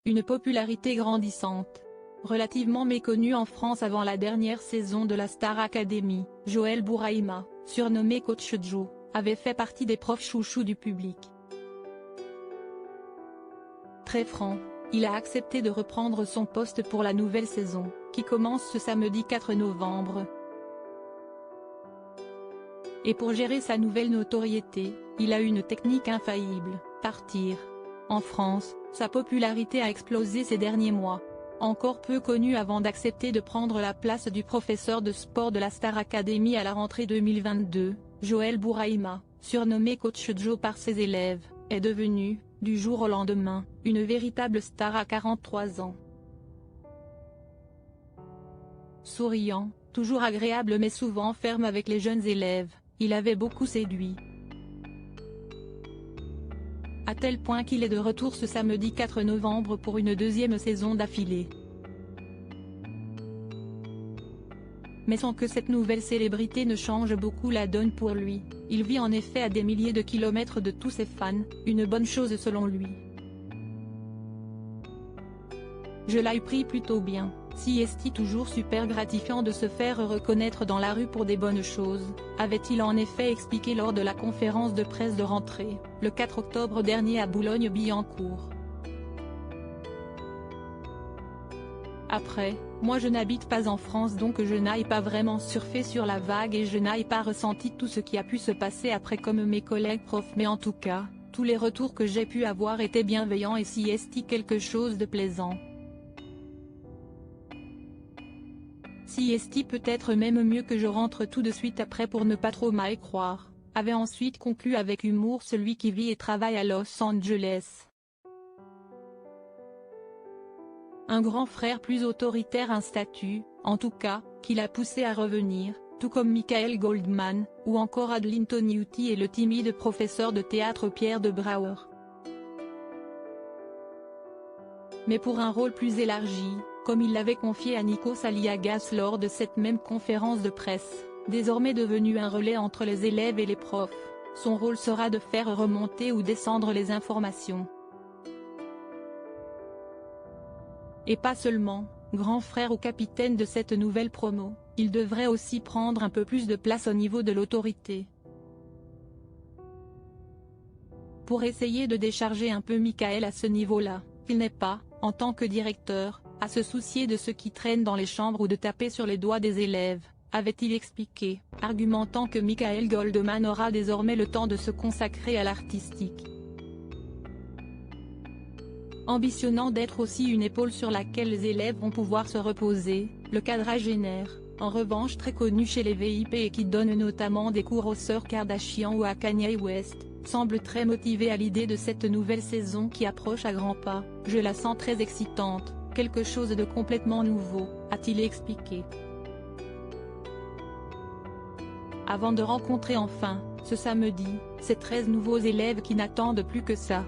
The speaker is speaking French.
une popularité grandissante. Relativement méconnu en France avant la dernière saison de la Star Academy, Joël Bourahima, surnommé Coach Joe, avait fait partie des profs chouchous du public. Très franc, il a accepté de reprendre son poste pour la nouvelle saison, qui commence ce samedi 4 novembre. Et pour gérer sa nouvelle notoriété, il a une technique infaillible, partir. En France, sa popularité a explosé ces derniers mois. Encore peu connu avant d'accepter de prendre la place du professeur de sport de la Star Academy à la rentrée 2022, Joël Bourahima, surnommé Coach Joe par ses élèves, est devenu, du jour au lendemain, une véritable star à 43 ans. Souriant, toujours agréable mais souvent ferme avec les jeunes élèves, il avait beaucoup séduit. À tel point qu'il est de retour ce samedi 4 novembre pour une deuxième saison d'affilée. Mais sans que cette nouvelle célébrité ne change beaucoup la donne pour lui, il vit en effet à des milliers de kilomètres de tous ses fans, une bonne chose selon lui. Je l'ai pris plutôt bien, si est toujours super gratifiant de se faire reconnaître dans la rue pour des bonnes choses, avait-il en effet expliqué lors de la conférence de presse de rentrée, le 4 octobre dernier à Boulogne-Billancourt. Après, moi je n'habite pas en France donc je n'aille pas vraiment surfer sur la vague et je n'aille pas ressenti tout ce qui a pu se passer après comme mes collègues profs mais en tout cas, tous les retours que j'ai pu avoir étaient bienveillants et si est quelque chose de plaisant. Si est peut-être même mieux que je rentre tout de suite après pour ne pas trop mal croire, avait ensuite conclu avec humour celui qui vit et travaille à Los Angeles. Un grand frère plus autoritaire un statut, en tout cas, qui l'a poussé à revenir, tout comme Michael Goldman, ou encore Adeline Toniutti et le timide professeur de théâtre Pierre de Brouwer. Mais pour un rôle plus élargi, comme il l'avait confié à Nikos Aliagas lors de cette même conférence de presse, désormais devenu un relais entre les élèves et les profs, son rôle sera de faire remonter ou descendre les informations. Et pas seulement, grand frère ou capitaine de cette nouvelle promo, il devrait aussi prendre un peu plus de place au niveau de l'autorité. Pour essayer de décharger un peu Michael à ce niveau-là, il n'est pas, en tant que directeur, à se soucier de ce qui traîne dans les chambres ou de taper sur les doigts des élèves, avait-il expliqué, argumentant que Michael Goldman aura désormais le temps de se consacrer à l'artistique. Ambitionnant d'être aussi une épaule sur laquelle les élèves vont pouvoir se reposer, le quadragénaire, en revanche très connu chez les VIP et qui donne notamment des cours aux sœurs Kardashian ou à Kanye West, semble très motivé à l'idée de cette nouvelle saison qui approche à grands pas. Je la sens très excitante, quelque chose de complètement nouveau, a-t-il expliqué. Avant de rencontrer enfin, ce samedi, ces 13 nouveaux élèves qui n'attendent plus que ça,